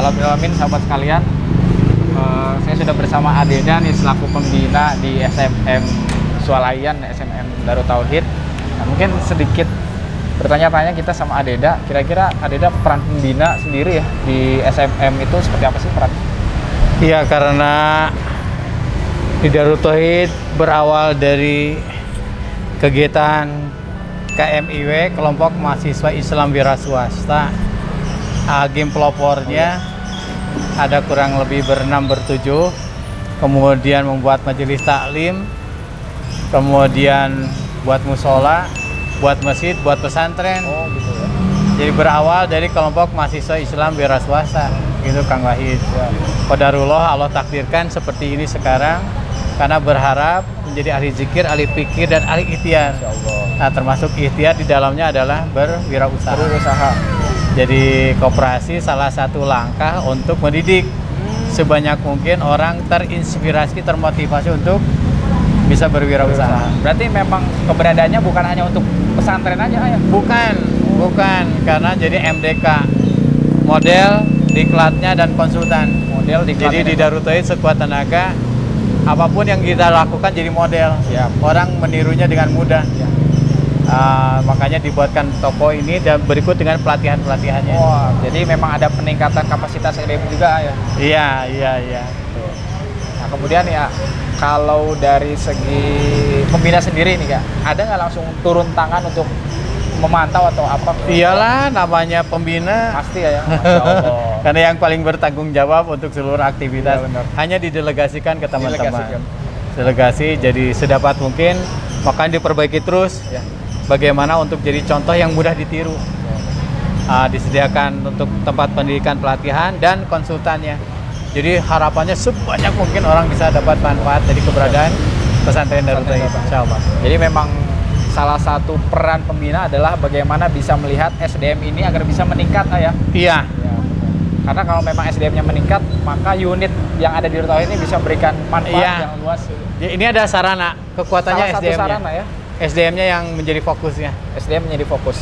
Alhamdulillah sahabat sekalian, saya sudah bersama Adeda nih selaku pembina di SMM Swalayan, SMM Darut Tauhid. Nah, mungkin sedikit bertanya-tanya kita sama Adeda, kira-kira Adeda peran pembina sendiri ya di SMM itu seperti apa sih peran? Iya, karena di Darut Tauhid berawal dari kegiatan KMIW, kelompok mahasiswa Islam wira swasta. Agim pelopornya ada kurang lebih berenam bertujuh, kemudian membuat majelis taklim, kemudian buat musola, buat masjid, buat pesantren. Oh gitu ya. Jadi berawal dari kelompok mahasiswa Islam wira swasta, gitu Kang Wahid. Ya. Qadarullah Allah takdirkan seperti ini sekarang, karena berharap menjadi ahli zikir, ahli fikir, dan ahli ikhtiar. Nah, termasuk ikhtiar di dalamnya adalah berwirausaha. Berusaha. Jadi koperasi salah satu langkah untuk mendidik sebanyak mungkin orang terinspirasi, termotivasi untuk bisa berwirausaha. Berarti memang keberadaannya bukan hanya untuk pesantren aja ya? Bukan, karena jadi MDK, model, diklatnya, dan konsultan. Jadi di Darut Tauhid sekuat tenaga, apapun yang kita lakukan jadi model. Ya. Orang menirunya dengan mudah. Ya. Makanya dibuatkan toko ini dan berikut dengan pelatihan-pelatihannya. Wah, jadi memang ada peningkatan kapasitas SDM juga ya? Iya. Nah, kemudian ya, kalau dari segi pembina sendiri nih Kak, ada nggak langsung turun tangan untuk memantau atau apa? Iyalah, namanya pembina. Pasti ya, Masya Allah. Karena yang paling bertanggung jawab untuk seluruh aktivitas Iya, benar. hanya didelegasikan ke teman-teman. Didelegasikan. Delegasi, jadi sedapat mungkin, makanya diperbaiki terus. Ya. Bagaimana untuk jadi contoh yang mudah ditiru. Disediakan untuk tempat pendidikan, pelatihan, dan konsultannya. Jadi harapannya sebanyak mungkin orang bisa dapat manfaat dari keberadaan pesantren Darut Tauhid, insyaallah. Jadi memang salah satu peran pembina adalah bagaimana bisa melihat SDM ini agar bisa meningkat ya. Iya. Karena kalau memang SDM-nya meningkat, maka unit yang ada di Darut Tauhid ini bisa memberikan manfaat yang luas. Ini ada sarana, kekuatannya Salah satu SDM-nya. sarana ya. SDM-nya yang menjadi fokusnya. SDM menjadi fokus.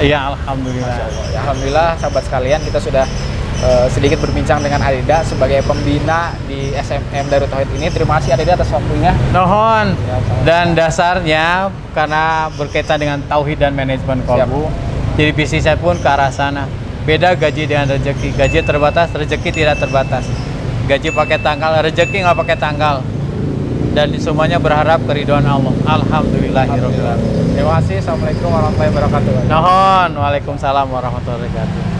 Iya, alhamdulillah. Ya, alhamdulillah sahabat sekalian, kita sudah sedikit berbincang dengan Adeda sebagai pembina di SMM Darut Tauhid ini. Terima kasih Adeda atas waktunya. Nohon. Ya, Dan dasarnya karena berkaitan dengan tauhid dan manajemen kolbu, jadi visi saya pun ke arah sana. Beda gaji dengan rezeki. Gaji terbatas, rezeki tidak terbatas. Gaji pakai tanggal, rezeki nggak pakai tanggal. Dan semuanya berharap keridhaan Allah. Alhamdulillahirabbil alamin. Terima kasih. Assalamualaikum warahmatullahi wabarakatuh. Nohon. Waalaikumsalam warahmatullahi wabarakatuh.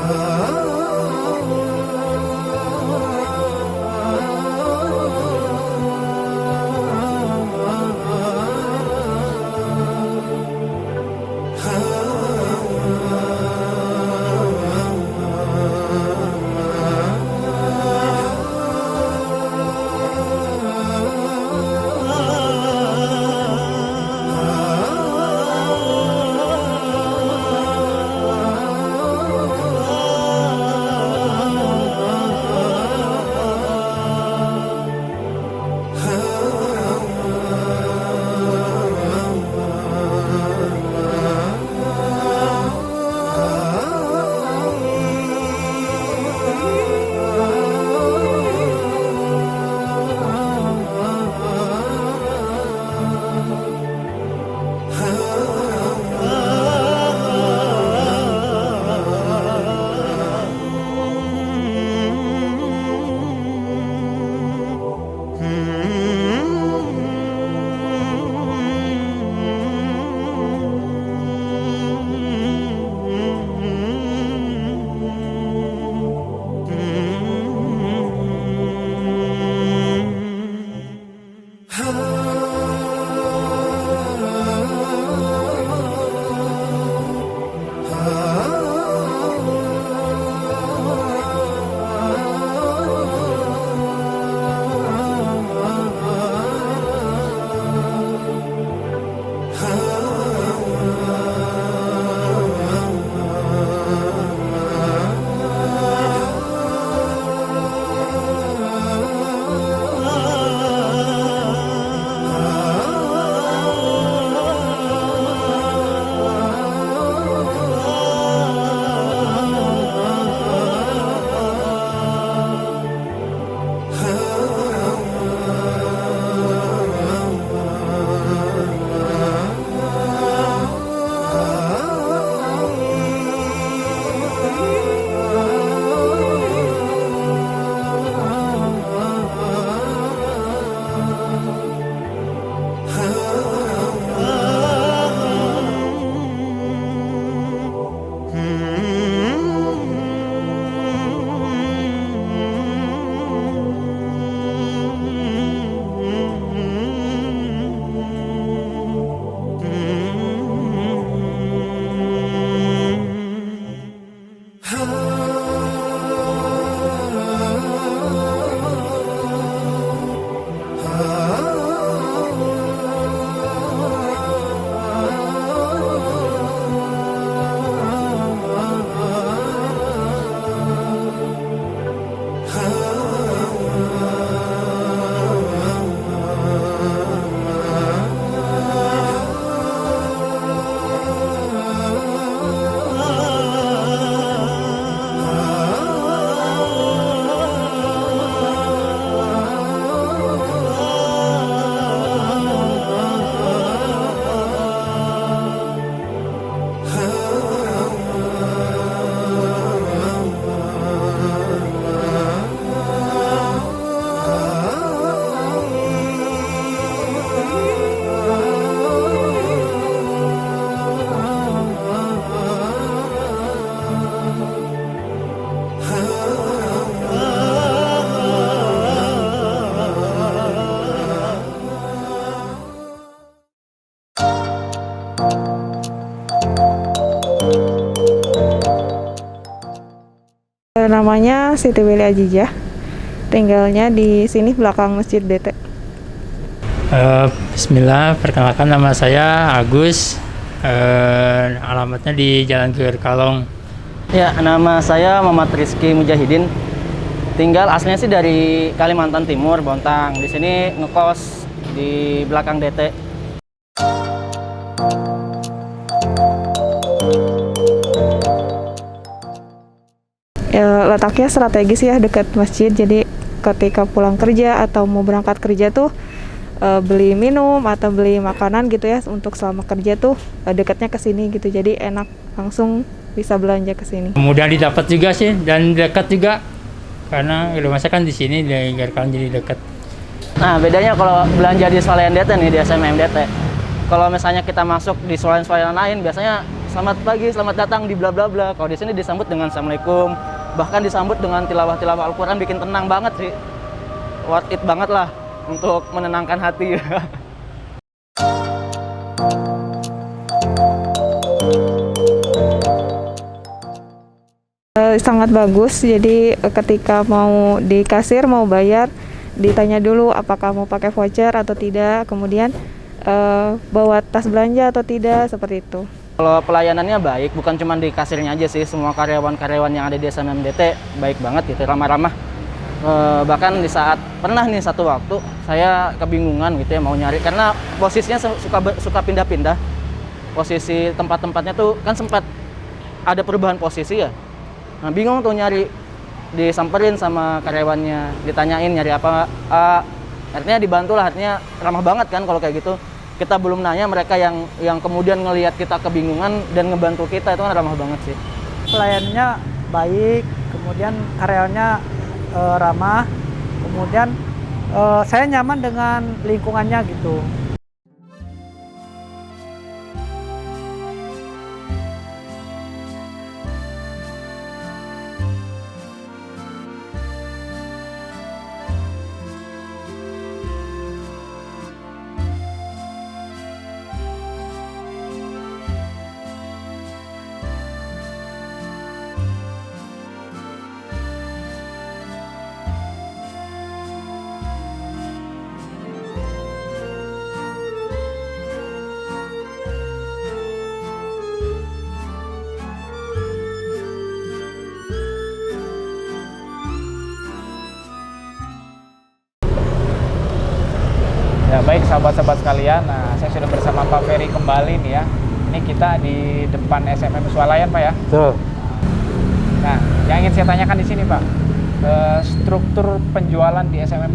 ah Namanya Siti Weli Ajijah, tinggalnya di sini belakang Masjid DT. Bismillah, perkenalkan nama saya Agus, alamatnya di Jalan Geger Kalong. Ya, nama saya Muhammad Rizky Mujahidin. Tinggal aslinya sih dari Kalimantan Timur, Bontang. Di sini ngekos di belakang DT. Ya, letaknya strategis ya, dekat masjid. Jadi ketika pulang kerja atau mau berangkat kerja tuh beli minum atau beli makanan gitu ya untuk selama kerja tuh dekatnya ke sini gitu. Jadi enak, langsung bisa belanja ke sini. Mudah didapat juga sih dan dekat juga karena rumahnya kan di sini di Geger Kalong, jadi dekat. Nah, bedanya kalau belanja di swalayan DT nih, di SMM DT. Kalau misalnya kita masuk di swalayan-swalayan lain, biasanya selamat pagi, selamat datang di bla bla bla. Kalau di sini disambut dengan Assalamualaikum, bahkan disambut dengan tilawah-tilawah Al-Quran, bikin tenang banget sih. Worth it banget lah untuk menenangkan hati. Sangat bagus, jadi ketika mau di kasir, mau bayar, ditanya dulu apakah mau pakai voucher atau tidak, kemudian bawa tas belanja atau tidak, seperti itu. Kalau pelayanannya baik, bukan cuma di kasirnya aja sih, semua karyawan-karyawan yang ada di SMM DT baik banget gitu, ramah-ramah. Bahkan di saat pernah nih satu waktu saya kebingungan gitu ya mau nyari, karena posisinya suka pindah-pindah. Posisi tempat-tempatnya tuh kan sempat ada perubahan posisi ya. Nah, bingung tuh nyari, disamperin sama karyawannya, ditanyain nyari apa. Artinya dibantu lah, artinya ramah banget kan kalau kayak gitu. Kita belum nanya, mereka yang kemudian ngelihat kita kebingungan dan ngebantu kita, itu kan ramah banget sih. Pelayanannya baik, kemudian karyawannya ramah, kemudian saya nyaman dengan lingkungannya gitu. Ya baik sahabat-sahabat sekalian, nah saya sudah bersama Pak Ferry kembali nih ya. Ini kita di depan SMM Swalayan Pak ya. Betul. Nah yang ingin saya tanyakan di sini Pak, struktur penjualan di SMM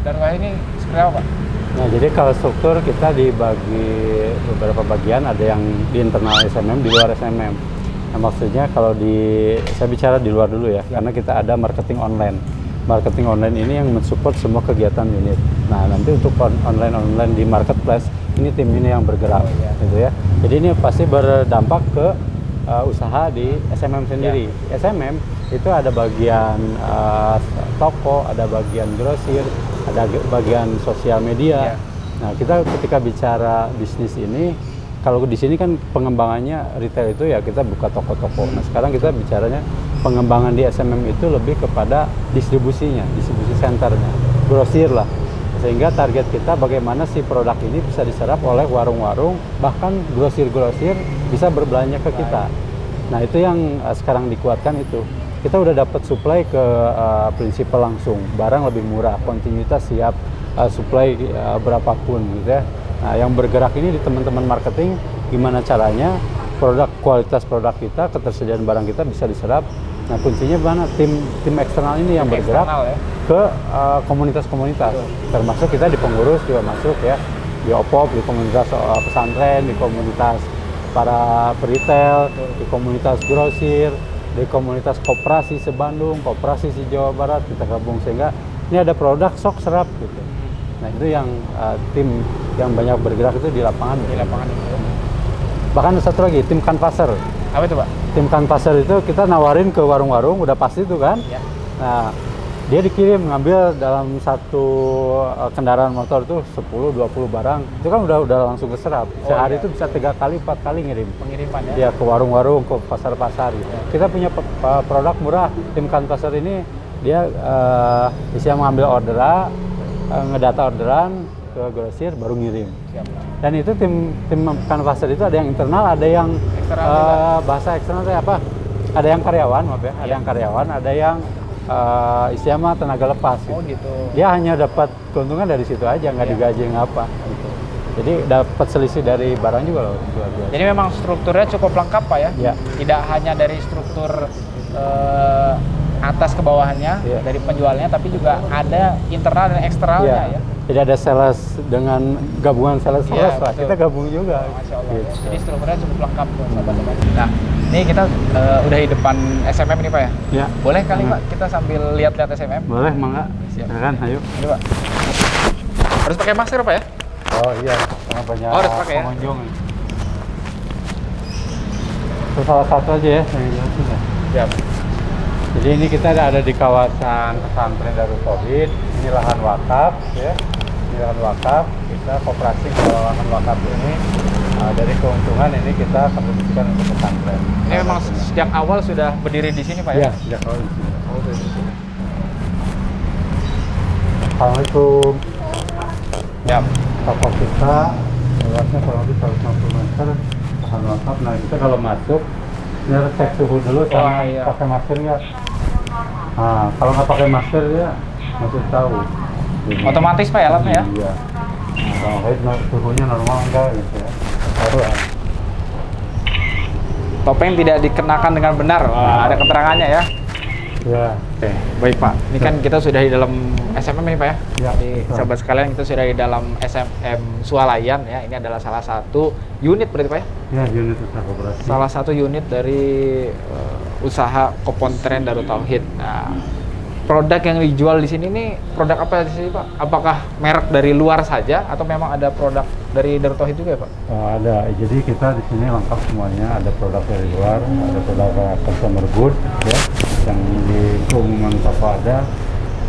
Darul Wahid ini seperti apa Pak? Nah, jadi kalau struktur kita dibagi beberapa bagian, ada yang di internal SMM, di luar SMM. Nah, maksudnya kalau saya bicara di luar dulu ya, karena kita ada marketing online. Marketing online ini yang mensupport semua kegiatan unit. Nah, nanti untuk online di marketplace, ini tim ini yang bergerak, gitu ya. Jadi ini pasti berdampak ke usaha di SMM sendiri. SMM itu ada bagian toko, ada bagian grosir, ada bagian sosial media. Nah, kita ketika bicara bisnis ini, kalau di sini kan pengembangannya retail itu ya kita buka toko-toko. Nah, sekarang kita bicaranya pengembangan di SMM itu lebih kepada distribusinya, distribusi centernya, grosir lah. Sehingga target kita bagaimana si produk ini bisa diserap oleh warung-warung, bahkan grosir-grosir bisa berbelanja ke kita. Nah, itu yang sekarang dikuatkan itu. Kita udah dapat supply ke prinsipal langsung, barang lebih murah, kontinuitas siap, supply berapapun gitu ya. Nah, yang bergerak ini di teman-teman marketing, gimana caranya kualitas produk kita, ketersediaan barang kita bisa diserap. Nah, kuncinya mana? Tim eksternal ini yang bergerak ke komunitas-komunitas. Termasuk kita di pengurus juga masuk ya, di OPOP, di komunitas pesantren, di komunitas para peritel, di komunitas grosir, di komunitas koperasi se-Bandung, koperasi se-Jawa Barat, kita gabung sehingga ini ada produk sok serap gitu. Nah, itu yang tim yang banyak bergerak itu di lapangan. Di lapangan itu. Bahkan satu lagi, tim canvasser. Apa itu Pak? Tim canvasser itu kita nawarin ke warung-warung, udah pasti itu kan. Ya. Nah, Dia dikirim ngambil dalam satu kendaraan motor tuh 10-20 barang. Itu kan udah langsung keserap. Sehari itu bisa 3 kali 4 kali ngirim. Pengiriman ya. Dia ke warung-warung, ke pasar-pasar gitu. Kita punya produk murah. Tim Canvasser ini dia bisa mengambil orderan, ngedata orderan ke grosir baru ngirim. Siap. Dan itu tim Canvasser itu ada yang internal, ada yang bahasa eksternal itu apa? Ada yang karyawan, maaf ya. Ada yang karyawan, ada yang istilahnya tenaga lepas gitu. Oh gitu. Dia hanya dapat keuntungan dari situ aja, nggak digaji ngapa gitu. Jadi dapat selisih dari barang juga loh. Jadi memang strukturnya cukup lengkap Pak ya? Ya. Tidak hanya dari struktur atas ke bawahnya, Ya. dari penjualnya, tapi juga ada internal dan eksternalnya ya? Jadi ada sales dengan gabungan sales Iya, lah. betul. Kita gabung juga. Masya Allah. Gitu. Jadi strukturnya cukup lengkap tuh sahabat-sahabat. Nah, ini kita udah di depan SMM ini Pak ya? Ya. Boleh kali Pak kita sambil lihat-lihat SMM? Boleh, mangga. Siap. Silakan, ayo. Ini Pak. Harus pakai masker Pak ya? Oh iya, karena banyak Oh, harus pakai ya? pengunjung. Itu salah satu aja ya, yang jelasin ya. Siap. Jadi ini kita ada di kawasan pesantren Darut Tauhid. Ini lahan wakaf ya. Ini lahan wakaf. Kita koperasi pengelolaan lahan wakaf ini dari keuntungan ini kita kontribusikan untuk pesantren. Ini memang sejak awal sudah berdiri di sini Pak ya? Iya, sejak awal di sini. Oh, udah di sini. Assalamualaikum. Siap. Toko kita luasnya kurang lebih 150 meter, lahan wakaf. Nah kita kalau masuk, ini harus cek suhu dulu sama iya. pakai masker nggak. Nah kalau nggak pakai masker ya masih tahu. Jadi, Otomatis Pak ya alatnya ya? Iya. Kalau suhunya normal enggak gitu ya. Baru ya. Topeng tidak dikenakan dengan benar. Wah, ada keterangannya ya. Ya. Oke, baik Pak. Ini kan kita sudah di dalam SMM ini Pak ya. Ya, Jadi betul. sahabat sekalian kita sudah di dalam SMM Swalayan ya. Ini adalah salah satu unit berarti Pak ya. Ya unit usaha koperasi. Salah satu unit dari usaha Kopontren Darut Tauhid. Nah, produk yang dijual di sini nih produk apa di sini Pak? Apakah merek dari luar saja atau memang ada produk dari Darut Tauhid juga ya Pak? Ada, jadi kita di sini lengkap semuanya. Ada produk dari luar, ada produk consumer good, ya, yang di keumuman toko ada.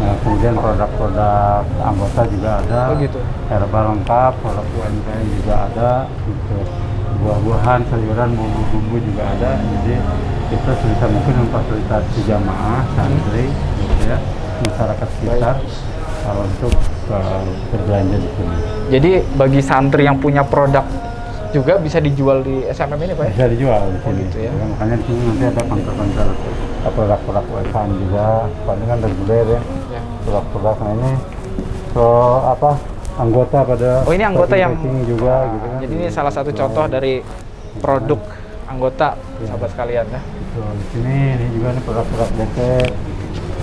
Nah, kemudian produk-produk anggota juga ada. Oh gitu. Herbal lengkap, produk UMKM juga ada. Gitu. Buah-buahan, sayuran, bumbu-bumbu juga ada. Jadi kita sebisa mungkin memfasilitasi jamaah, santri, gitu ya, masyarakat sekitar untuk berbelanja di sini. Jadi bagi santri yang punya produk juga bisa dijual di SMM ini Pak ya? Bisa dijual di Oh, sini. gitu ya. Makanya di sini nanti ada konter-konter produk-produk UMKM juga. Paling kan reguler ya. Ya. Produk-produk nah ini anggota pada. Oh ini anggota yang packing juga gitu kan. Jadi ini salah satu contoh dari produk anggota sahabat sekalian ya. Betul. Di sini ini juga nih produk-produk DT,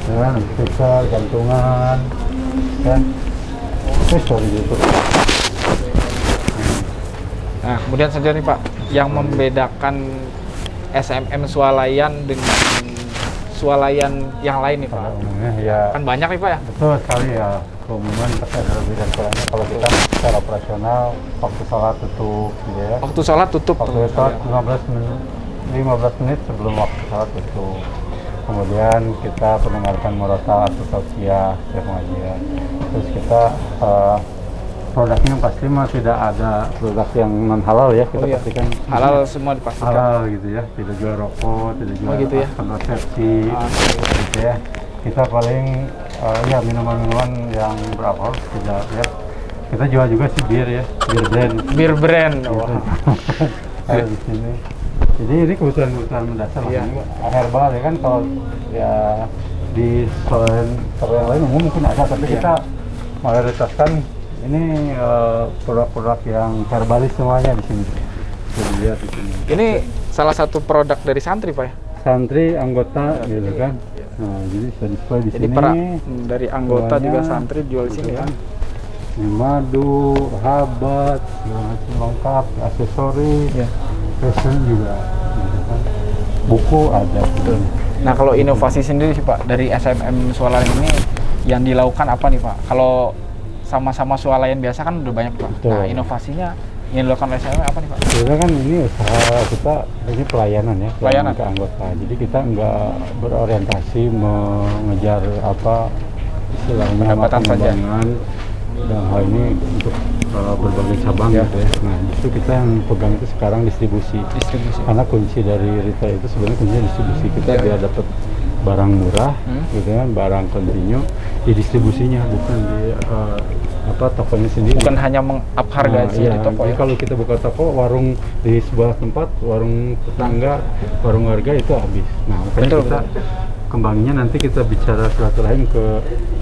ya kan, stiker, gantungan, kan. Sorry gitu. Nah kemudian saja nih Pak, yang membedakan SMM Swalayan dengan swalayan yang lain nih Pak. Pada umumnya ya. Kan banyak nih Pak ya. Betul sekali ya. Keumuman pasti ada lebih dan kurangnya. Kalau kita secara operasional waktu sholat tutup, gitu ya. Waktu sholat tutup. Waktu sholat 15 menit sebelum waktu sholat tutup. Kemudian kita mendengarkan murotal atau tausiah ya pengajian. Terus kita produknya pasti mah tidak ada produk yang non halal ya, kita Oh, iya. pastikan Halal semua dipastikan. halal gitu ya, tidak jual rokok, tidak jual gitu ya. kontrasepsi Ah, gitu ya. Kita paling ya minuman-minuman yang beralkohol tidak ya. Kita jual juga sih bir ya, bir brand. Bir brand. Gitu. Wah. Ada di sini. Jadi ini kebutuhan mendasar Iya. lah. Herbal ya kan, kalau ya di selain toko yang lain umum mungkin ada, tapi Iya. kita mayoritaskan ini produk-produk yang herbalis semuanya di sini. Bisa dilihat di sini. Ini salah satu produk dari santri Pak ya. Santri, anggota gitu kan. Nah, jadi bisa display di Jadi sini. dari anggota Semuanya, juga santri jual di sini gitu ya. kan. Ini madu, habat, segala macam lengkap, aksesoris, Iya. fashion juga, gitu kan. Buku ada. Nah kalau inovasi sendiri sih Pak dari SMM Swalayan ini yang dilakukan apa nih Pak? Kalau sama-sama Swalayan biasa kan udah banyak Pak. Betul. Nah inovasinya yang dilakukan oleh SMM apa nih Pak? Sebenarnya kan ini usaha kita, ini pelayanan ya, Pelayanan. ke anggota. Jadi kita nggak berorientasi mengejar apa istilahnya Pendapatan saja. pengembangan dan hal ini untuk berbagai cabang Ya. gitu ya. Nah justru kita yang pegang itu sekarang distribusi. Karena kunci dari retail itu sebenarnya kuncinya distribusi. Kita Ya. biar dapat barang murah, gitu kan, barang kontinu, di distribusinya bukan di tokonya sendiri. Bukan hanya meng-up harga sih iya. di toko Jadi ya. kalau kita buka toko, warung di sebuah tempat, warung tetangga, warung warga itu habis. Nah makanya Betul, kita kembangnya nanti kita bicara silaturahim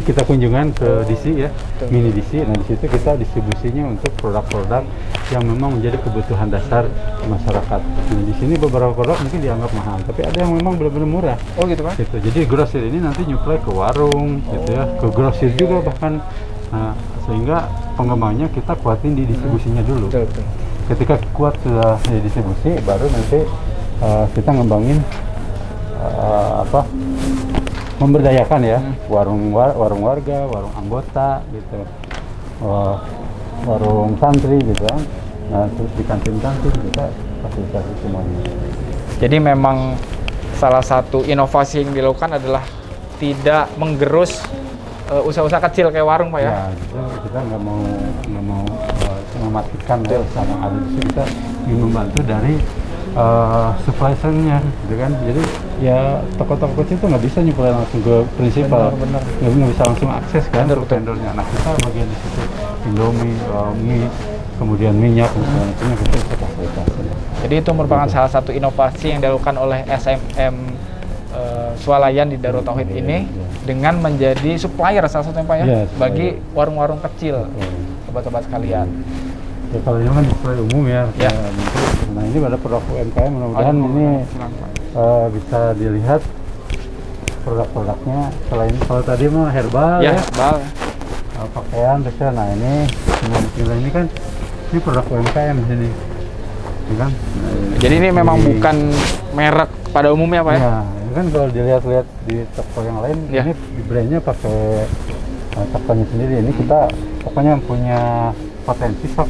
kita kunjungan ke DC ya, mini DC. Nah di situ kita distribusinya untuk produk-produk yang memang menjadi kebutuhan dasar masyarakat. Nah di sini beberapa produk mungkin dianggap mahal, tapi ada yang memang benar-benar murah. Oh gitu Pak? Gitu. Jadi grosir ini nanti nyuplai ke warung, gitu ya, ke grosir juga bahkan. Nah, sehingga pengembangnya kita kuatin di distribusinya dulu. Betul, betul. Ketika kuat sudah di distribusi, baru nanti kita ngembangin memberdayakan ya warung warga, warung anggota gitu, warung santri gitu kan. Nah, terus di kantin-kantin kita fasilitasi semuanya. Jadi memang salah satu inovasi yang dilakukan adalah tidak menggerus usaha-usaha kecil kayak warung Pak ya? Ya, gitu. Kita nggak mau mematikan ya usaha yang ada di situ. Kita ingin membantu dari supply chain-nya, gitu kan. Jadi ya toko-toko kecil itu nggak bisa nyuplai langsung ke prinsipal, nggak bisa langsung akses kan ke vendornya. Nah kita bagian di situ Indomie, mie, kemudian minyak, dan sebagainya kita bisa fasilitasi. Jadi itu merupakan salah satu inovasi yang dilakukan oleh SMM Swalayan di Darut Tauhid ini dengan menjadi supplier salah satunya Pak ya, Iya, bagi warung-warung kecil, sobat-sobat sekalian. Ya kalau ini kan display umum ya. Ya. Nah ini ada produk UMKM, mudah-mudahan ini bisa dilihat produk-produknya. Selain kalau tadi mah herbal Ya, ya, Bal. pakaian, terus nah ini semua ini kan ini produk UMKM di sini, ya kan? Nah, Jadi ini memang bukan merek pada umumnya Pak ya? Ya, ini kan kalau dilihat-lihat di toko yang lain, Ya. ini di brandnya pakai tokonya sendiri. Ini kita pokoknya punya potensi sok.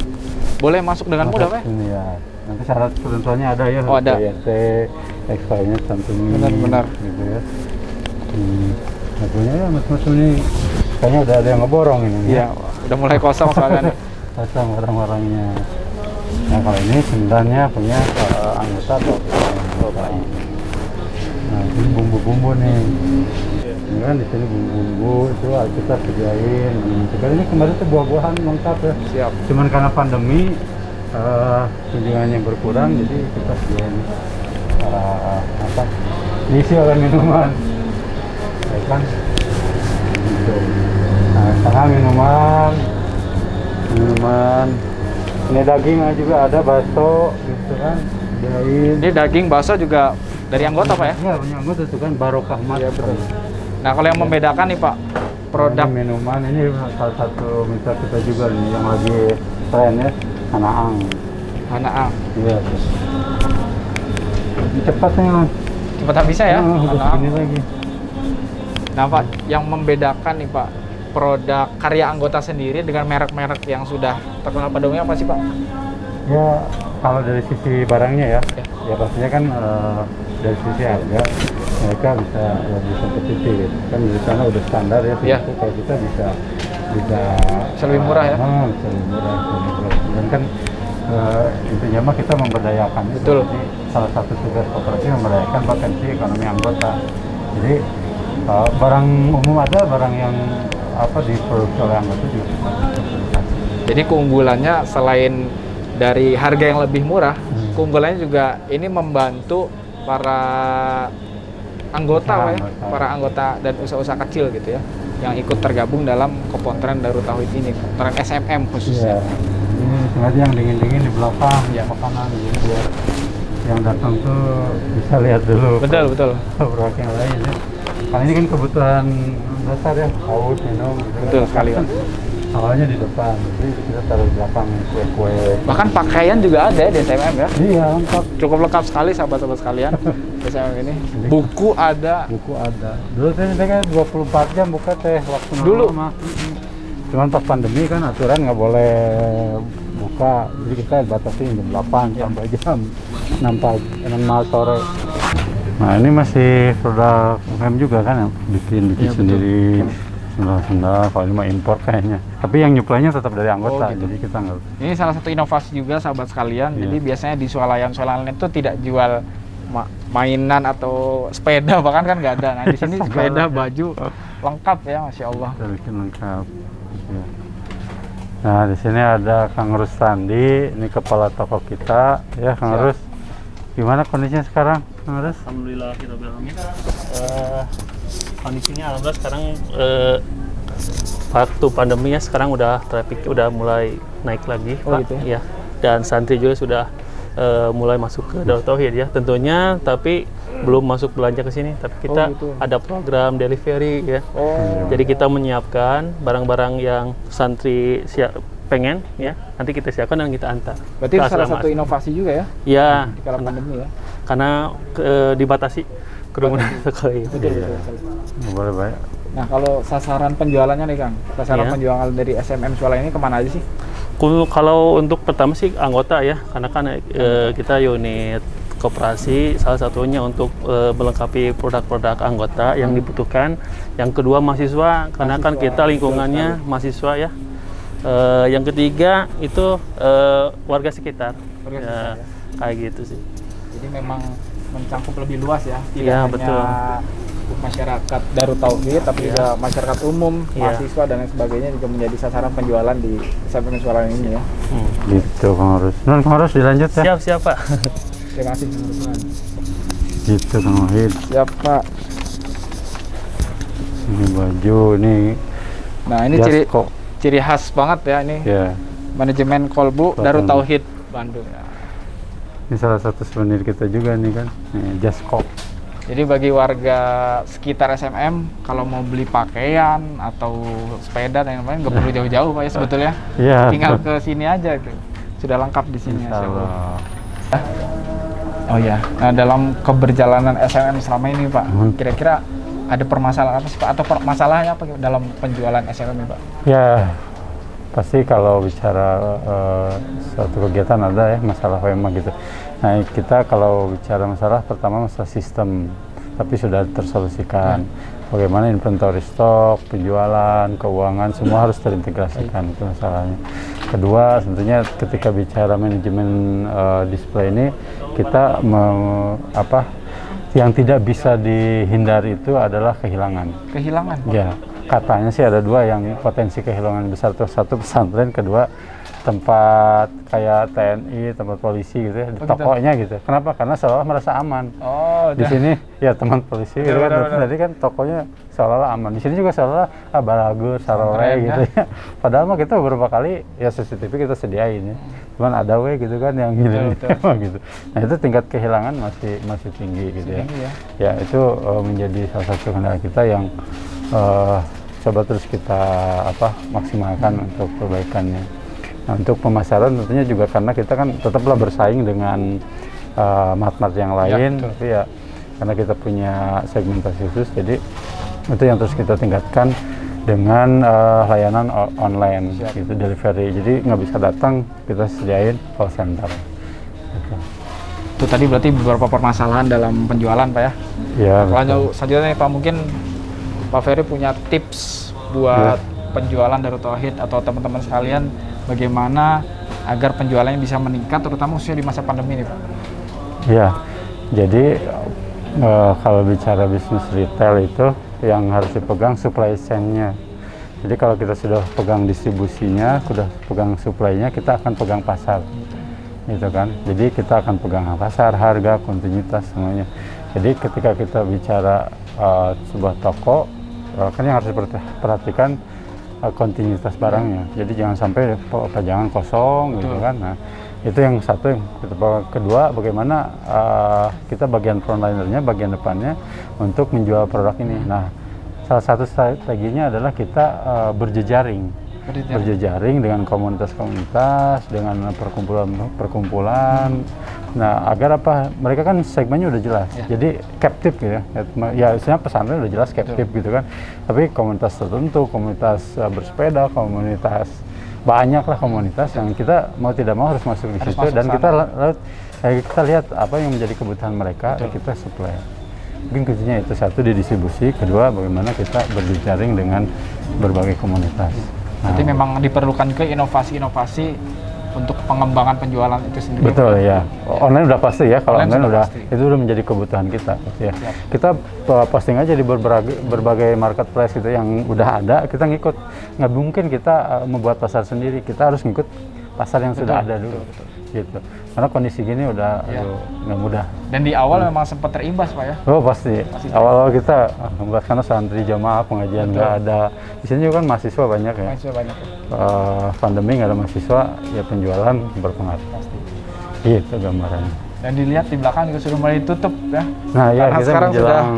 Boleh masuk dengan mudah Pak ya? Ini ya. Nanti syarat ketentuannya ada ya. Oh, ada. BNT, expirednya cantumin. Benar-benar. Gitu ya. Nah, punya ya macam-macam ini. Kayaknya udah ada yang ngeborong ini. Iya, udah mulai kosong soalnya nih. Pasang barang-barangnya. Nah kalau ini sebenarnya punya anggota atau bayi. Nah ini bumbu-bumbu nih. Ini kan di sini bumbu-bumbu itu kita sediain. Sekarang ini kemarin tuh buah-buahan lengkap ya. Siap. Cuman karena pandemi kunjungannya berkurang, jadi kita sediain diisi oleh minuman. Ya kan? Gitu. Nah, tengah minuman. Ini daging juga ada, bakso gitu kan. Sediain. Ini daging bakso juga dari anggota Pak ya? Iya, punya anggota itu kan barokah mat. Iya, betul. Nah kalau yang membedakan nih Pak, produk Ini minuman ini salah satu mitra kita juga nih yang lagi tren ya, Hanaang. Hanaang. Iya. Ini cepat nih Mas. Cepat habisnya ya? Udah Hanaang. segini lagi. Nah Pak, yang membedakan nih Pak, produk karya anggota sendiri dengan merek-merek yang sudah terkenal pada umumnya apa sih Pak? Ya kalau dari sisi barangnya ya, Ya. ya pastinya kan dari sisi harga mereka bisa lebih kompetitif gitu. Kan di sana udah standar ya, Ya. kalau kita bisa Lebih murah ya? bisa lebih murah, dan kan intinya mah kita memberdayakan itu. Betul. Jadi salah satu tugas koperasi memberdayakan potensi ekonomi anggota. Jadi barang umum ada, barang yang diproduksi oleh anggota juga kita fasilitasi. Jadi keunggulannya selain dari harga yang lebih murah, keunggulannya juga ini membantu para anggota, Pak ya, para anggota dan usaha-usaha kecil gitu ya, yang ikut tergabung dalam Kepontren Darut Tauhid ini, Kepontren SMM khususnya. Iya. Ini sengaja yang dingin-dingin di belakang, Ya. makanan jadi biar yang datang tuh bisa lihat dulu. Betul, betul. Produk yang lain ya. Karena ini kan kebutuhan dasar ya, haus, minum. Gitu Betul kan. sekali, Pak. Awalnya di depan, jadi kita taruh di belakang kue-kue. Bahkan pakaian juga ada ya di SMM ya. Iya, lengkap. Cukup lengkap sekali sahabat-sahabat sekalian di SMM ini. Buku ada. Buku ada. Dulu teh kan 24 jam buka teh waktu Dulu? normal mah. Cuman pas pandemi kan aturan nggak boleh buka, jadi kita batasi jam 8 sampai jam 6 pagi, 6 malam sore. Nah ini masih produk UMKM juga kan yang bikin Iya, betul. sendiri. Sendal-sendal, kalau ini mah impor kayaknya. Tapi yang nyuplainya tetap dari anggota, gitu. jadi kita nggak. Ini salah satu inovasi juga sahabat sekalian. Iya. Jadi biasanya di swalayan itu tidak jual mainan atau sepeda, bahkan kan nggak ada. Nah di sini sepeda, baju lengkap ya, masya Allah. Kita bikin lengkap. Ya. Nah di sini ada Kang Rustandi, ini kepala toko kita, ya Kang Siap. Rus. Gimana kondisinya sekarang, Kang Rus? Alhamdulillah kita bilangnya kondisinya alhamdulillah sekarang waktu pandemi ya sekarang udah traffic udah mulai naik lagi Oh, Pak. gitu Ya. Dan santri juga sudah mulai masuk ke Darut Tauhid ya tentunya, tapi belum masuk belanja ke sini, tapi kita gitu. ada program delivery ya. Oh, Jadi kita menyiapkan barang-barang yang santri pengen ya, nanti kita siapkan dan kita antar. berarti ke salah asrama. satu inovasi juga ya Ya, di kala pandemi ya. karena dibatasi kerumunan sekali. Betul, Iya. betul, betul. Nggak boleh banyak. Nah kalau sasaran penjualannya nih Kang, sasaran Iya. penjualan dari SMM Swala ini kemana aja sih? Kalau untuk pertama sih anggota ya, karena kan kita unit koperasi, salah satunya untuk melengkapi produk-produk anggota yang dibutuhkan. Yang kedua mahasiswa, karena kan kita lingkungannya mahasiswa ya. Yang ketiga itu warga sekitar. Warga Ya, sekitar, ya. kayak gitu sih. Jadi memang mencakup lebih luas ya, tidak Iya, hanya betul. masyarakat Darut Tauhid, tapi Iya. juga masyarakat umum, Iya. mahasiswa dan lain sebagainya juga menjadi sasaran penjualan di SMM Swala ini ya. Gitu Kang Rus. Non Kang Rus dilanjut ya. Siap Pak. Terima kasih Kang Rusman. Gitu Kang Wahid. Siap Pak. Ini baju, ini Nah ini Jasko. ciri khas banget ya ini Ya. manajemen Kolbu Darut Tauhid Bandung ya. Ini salah satu souvenir kita juga nih kan. Nih, Jasko. Jadi bagi warga sekitar SMM kalau mau beli pakaian atau sepeda dan lain-lain nggak perlu jauh-jauh Pak ya sebetulnya. Iya. Tinggal ke sini aja gitu. Sudah lengkap di sini Insya Allah. Oh ya. Nah, dalam keberjalanan SMM selama ini Pak, kira-kira ada permasalahan apa sih Pak atau masalahnya apa dalam penjualan SMM ini Pak? Ya, pasti kalau bicara suatu kegiatan ada ya masalah memang gitu. Nah, kita kalau bicara masalah pertama masalah sistem, tapi sudah tersolusikan. Bagaimana inventory stok, penjualan, keuangan semua harus terintegrasikan itu masalahnya. Kedua, tentunya ketika bicara manajemen display ini kita yang tidak bisa dihindari itu adalah kehilangan. Kehilangan. Ya, katanya sih ada dua yang potensi kehilangan besar tuh. Satu pesantren, kedua tempat kayak TNI, tempat polisi gitu ya, di Oh, gitu. tokonya gitu. Kenapa? Karena seolah merasa aman. Oh, Di sini ya teman polisi gitu kan, Benar. tadi kan tokonya seolah-olah aman. Di sini juga seolah baragur, sarore Keren, gitu ya. Padahal mah kita beberapa kali ya CCTV kita sediain ya. Cuman ada gitu kan yang gini gitu. Nah, itu tingkat kehilangan masih tinggi gitu ya. Tinggi ya. Ya, itu menjadi salah satu kendala kita yang coba terus kita maksimalkan untuk perbaikannya. Nah, untuk pemasaran tentunya juga karena kita kan tetaplah bersaing dengan mart-mart yang lain, betul. tapi ya karena kita punya segmentasi khusus, jadi itu yang terus kita tingkatkan dengan layanan online, gitu, delivery. Jadi nggak bisa datang, kita sediain call center. Gitu. Itu tadi berarti beberapa permasalahan dalam penjualan Pak ya. Ya, betul. Lanjut selanjutnya nih Pak, mungkin Pak Ferry punya tips buat penjualan Darut Tauhid atau teman-teman sekalian bagaimana agar penjualannya bisa meningkat terutama khususnya di masa pandemi ini Pak. Ya, jadi kalau bicara bisnis retail itu yang harus dipegang supply chain-nya. Jadi kalau kita sudah pegang distribusinya, sudah pegang supply-nya, kita akan pegang pasar, gitu kan. Jadi kita akan pegang pasar, harga, kontinuitas semuanya. Jadi ketika kita bicara sebuah toko, kan yang harus diperhatikan kontinuitas barangnya. Jadi jangan sampai pajangan kosong, gitu kan. Nah, itu yang satu. Yang kedua, bagaimana kita bagian frontlinernya, bagian depannya untuk menjual produk ini. Nah, salah satu strateginya adalah kita berjejaring dengan komunitas-komunitas, dengan perkumpulan. Nah, agar apa? Mereka kan segmennya udah jelas. Jadi captive gitu ya. Ya, istilahnya pesantren udah jelas captive gitu kan. Tapi komunitas tertentu, komunitas bersepeda, komunitas banyaklah komunitas yang kita mau tidak mau harus masuk di situ dan kita lihat apa yang menjadi kebutuhan mereka, kita supply. Mungkin kuncinya itu, satu di distribusi, kedua bagaimana kita berjejaring dengan berbagai komunitas. Berarti memang diperlukan ke inovasi-inovasi untuk pengembangan penjualan itu sendiri. Betul ya. Online udah pasti ya. Kalau Online online sudah udah pasti. itu udah menjadi kebutuhan kita. Ya. Kita posting aja di berbagai marketplace gitu yang udah ada. Kita ngikut. Nggak mungkin kita membuat pasar sendiri. Kita harus ngikut pasar yang sudah ada dulu. Gitu. Karena kondisi gini udah nggak mudah. Dan di awal memang sempat terimbas Pak ya. Oh pasti. Awal-awal kita karena santri jamaah pengajian nggak ada. Di sini juga kan mahasiswa banyak ya. Mahasiswa banyak. Pandemi nggak ada mahasiswa, ya penjualan berpengaruh. Pasti. Gitu gambarannya. Dan dilihat di belakang juga sudah mulai tutup ya. Nah ya, Karena kita sekarang menjelang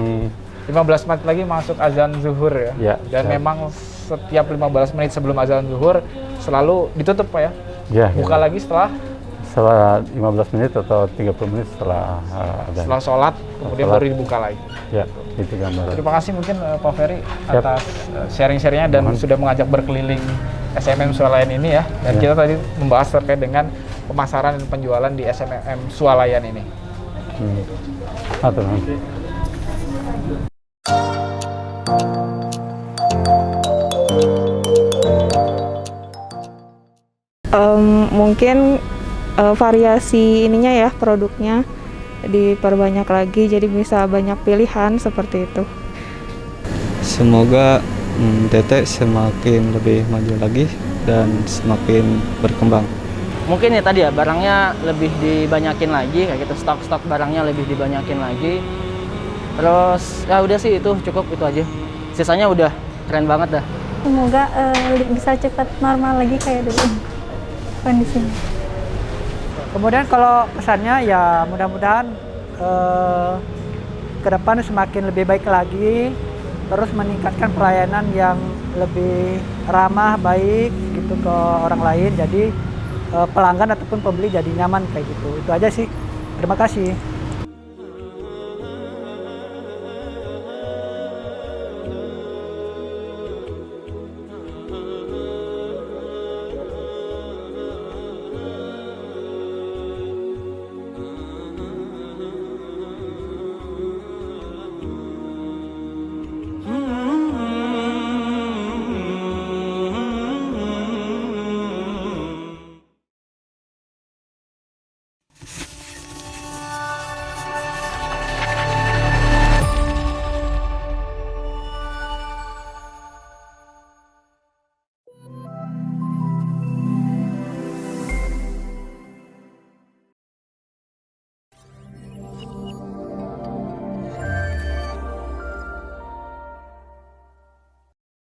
15 menit lagi masuk azan zuhur ya. Ya, Dan siap. memang setiap 15 menit sebelum azan zuhur selalu ditutup Pak ya. ya, Buka ya. lagi setelah 15 menit atau 30 menit setelah azan. setelah sholat, kemudian sholat. baru dibuka lagi. Ya, itu gambaran. Terima kasih mungkin Pak Ferry Siap. atas sharing-sharingnya dan Mohon. sudah mengajak berkeliling SMM Swalayan ini ya. Dan Ya. kita tadi membahas terkait dengan pemasaran dan penjualan di SMM Swalayan ini. Atur, nanti. Mungkin variasi ininya ya, produknya diperbanyak lagi jadi bisa banyak pilihan seperti itu. Semoga Tete semakin lebih maju lagi dan semakin berkembang. Mungkin ya tadi ya, barangnya lebih dibanyakin lagi, kayak gitu, stok-stok barangnya lebih dibanyakin lagi. Terus ya udah sih, itu cukup, itu aja. Sisanya udah keren banget dah. Semoga bisa cepat normal lagi kayak dulu kondisinya. Kemudian kalau pesannya ya mudah-mudahan ke depan semakin lebih baik lagi, terus meningkatkan pelayanan yang lebih ramah, baik gitu ke orang lain. Jadi pelanggan ataupun pembeli jadi nyaman kayak gitu. Itu aja sih. Terima kasih.